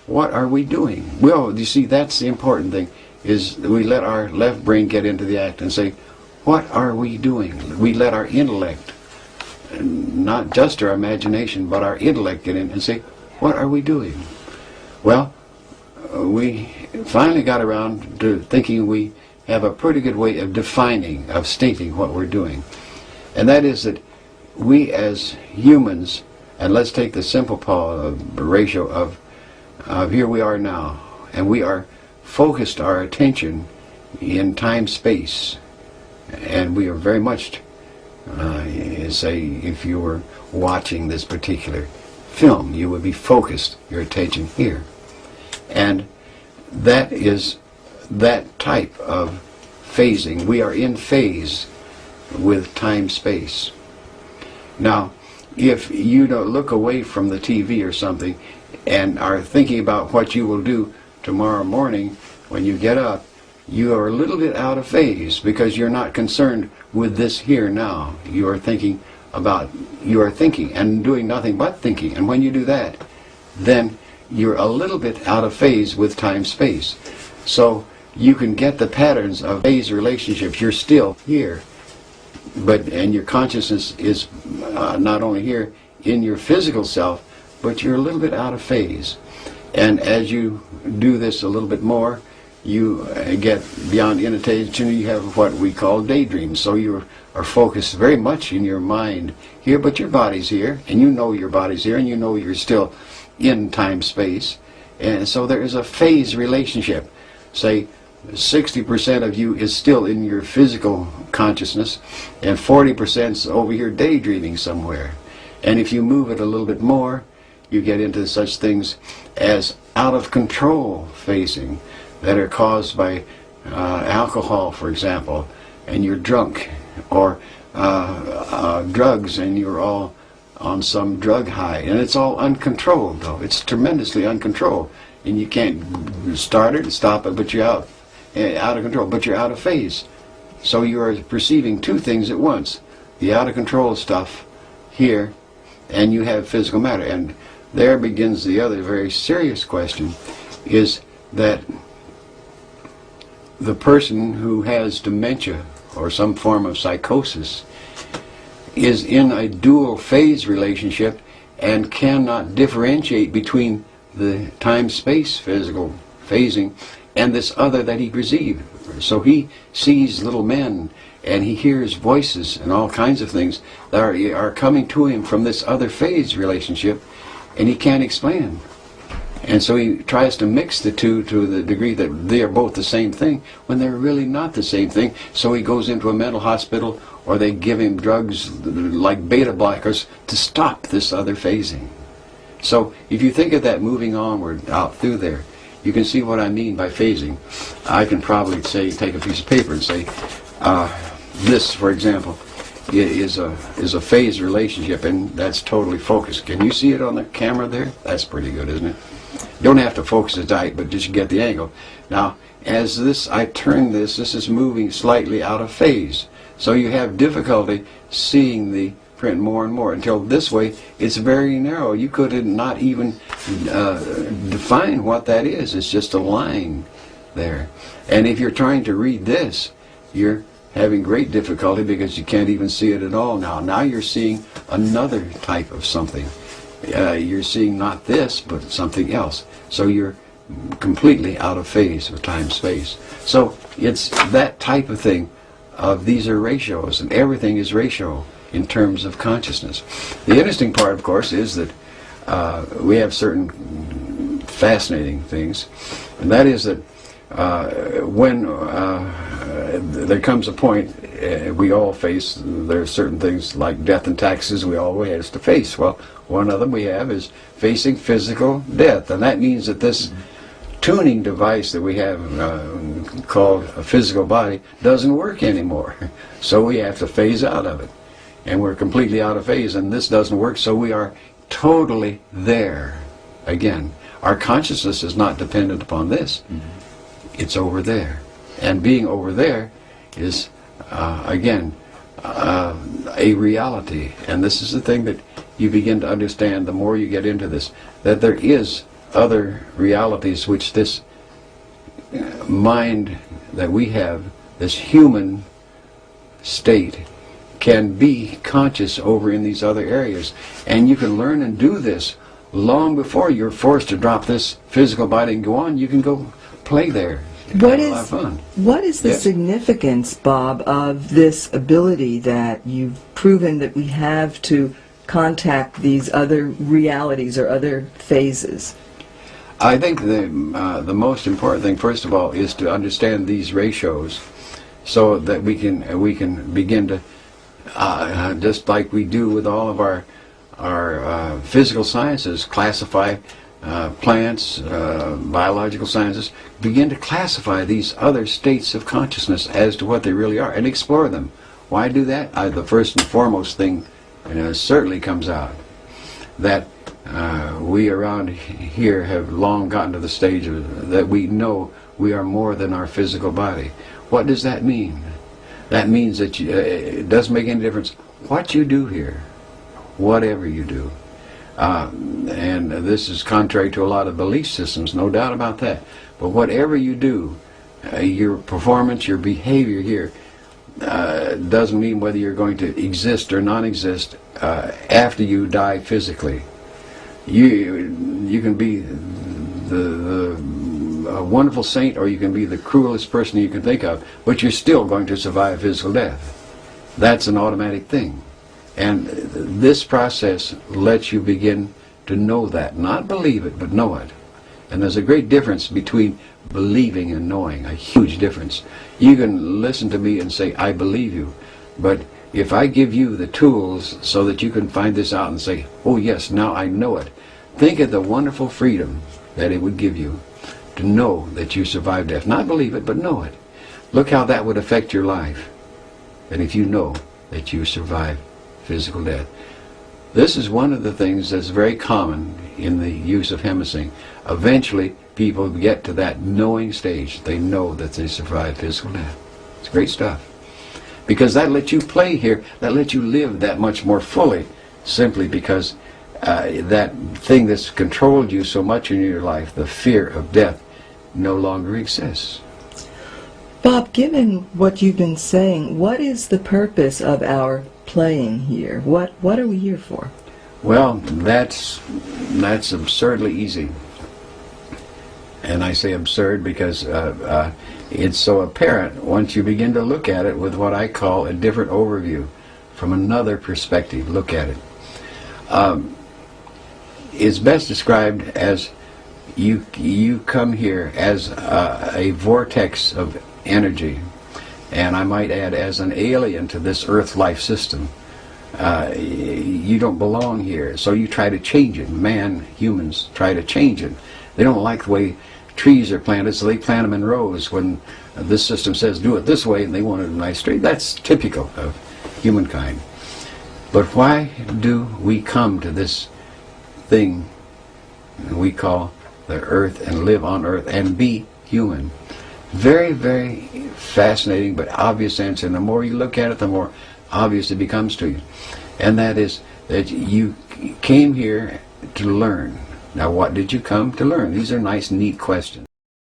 what are we doing? Well, you see, that's the important thing, is we let our left brain get into the act and say, what are we doing? We let our intellect, not just our imagination, but our intellect get in and say, what are we doing? Well, we finally got around to thinking we have a pretty good way of defining, of stating what we're doing. And that is that we as humans, and let's take the simple ratio of here we are now, and we are focused our attention in time-space, and we are very much, say, if you were watching this particular film, you would be focused your attention here. And that is that type of phasing. We are in phase with time-space. Now, if you don't look away from the TV or something and are thinking about what you will do tomorrow morning when you get up, you are a little bit out of phase because you're not concerned with this here now. You are thinking and doing nothing but thinking. And when you do that, then you're a little bit out of phase with time-space. So you can get the patterns of phase relationships. You're still here, and your consciousness is not only here in your physical self, but you're a little bit out of phase. And as you do this a little bit more, you get beyond inattention. You have what we call daydreams. So you are focused very much in your mind here, but your body's here, and you know your body's here, and you know you're still in time-space. And so there is a phase relationship. Say 60% of you is still in your physical consciousness, and 40% is over here daydreaming somewhere. And if you move it a little bit more, you get into such things as out-of-control phasing that are caused by alcohol, for example, and you're drunk, or drugs and you're all on some drug high, and it's all uncontrolled, though. It's tremendously uncontrolled, and you can't start it and stop it, but you're out of control, but you're out of phase. So you are perceiving two things at once: the out of control stuff here, and you have physical matter. And there begins the other very serious question, is that the person who has dementia or some form of psychosis is in a dual phase relationship and cannot differentiate between the time-space physical phasing and this other that he perceived. So he sees little men and he hears voices and all kinds of things that are coming to him from this other phase relationship, and he can't explain them. And so he tries to mix the two to the degree that they are both the same thing when they're really not the same thing. So he goes into a mental hospital, or they give him drugs like beta blockers to stop this other phasing. So if you think of that moving onward out through there, you can see what I mean by phasing. I can probably say, take a piece of paper and say, this, for example, is a phase relationship, and that's totally focused. Can you see it on the camera there? That's pretty good, isn't it? You don't have to focus it tight, but just get the angle. Now, as I turn this is moving slightly out of phase. So you have difficulty seeing the print more and more until this way it's very narrow. You could not even define what that is. It's just a line there. And if you're trying to read this, you're having great difficulty because you can't even see it at all now. Now you're seeing another type of something. You're seeing not this, but something else. So you're completely out of phase with time-space. So it's that type of thing. These are ratios, and everything is ratio in terms of consciousness. The interesting part, of course, is that we have certain fascinating things, and that is that when there comes a point we all face, there are certain things like death and taxes we always have to face. Well, one of them we have is facing physical death, and that means that this tuning device that we have called a physical body doesn't work anymore. So we have to phase out of it, and we're completely out of phase, and this doesn't work, so we are totally there again. Our consciousness is not dependent upon this. It's over there, and being over there is again a reality. And this is the thing that you begin to understand the more you get into this, that there is other realities which this mind that we have, this human state, can be conscious over in these other areas. And you can learn and do this long before you're forced to drop this physical body and go on. You can go play there. What Have a lot of fun. what is the Yes. significance, Bob, of this ability that you've proven that we have to contact these other realities or other phases? I think the most important thing, first of all, is to understand these ratios, so that we can begin to just like we do with all of our physical sciences, classify plants, biological sciences, begin to classify these other states of consciousness as to what they really are and explore them. Why do that? The first and foremost thing, and it certainly comes out, that we around here have long gotten to the stage that we know we are more than our physical body. What does that mean? That means that it doesn't make any difference what you do here, whatever you do. And this is contrary to a lot of belief systems, no doubt about that. But whatever you do, your performance, your behavior here, doesn't mean whether you're going to exist or non-exist after you die physically. You can be a wonderful saint, or you can be the cruelest person you can think of, but you're still going to survive physical death. That's an automatic thing. And this process lets you begin to know that. Not believe it, but know it. And there's a great difference between believing and knowing, a huge difference. You can listen to me and say, I believe you, but if I give you the tools so that you can find this out and say, oh yes, now I know it, think of the wonderful freedom that it would give you to know that you survived death. Not believe it, but know it. Look how that would affect your life. And if you know that you survived physical death. This is one of the things that's very common in the use of Hemisync. Eventually, people get to that knowing stage. They know that they survived physical death. It's great stuff. Because that lets you play here, that lets you live that much more fully, simply because that thing that's controlled you so much in your life, the fear of death, no longer exists. Bob, given what you've been saying, what is the purpose of our playing here? What are we here for? Well, that's absurdly easy. And I say absurd because it's so apparent once you begin to look at it with what I call a different overview, from another perspective. Look at it. It's best described as you come here as a vortex of energy, and I might add as an alien to this Earth life system. You don't belong here, so you try to change it. Humans try to change it. They don't like the way trees are planted, so they plant them in rows when this system says do it this way, and they want it a nice straight. That's typical of humankind. But why do we come to this thing we call the Earth and live on Earth and be human? Very, very fascinating but obvious answer. And the more you look at it, the more obvious it becomes to you. And that is that you came here to learn. Now, what did you come to learn? These are nice, neat questions.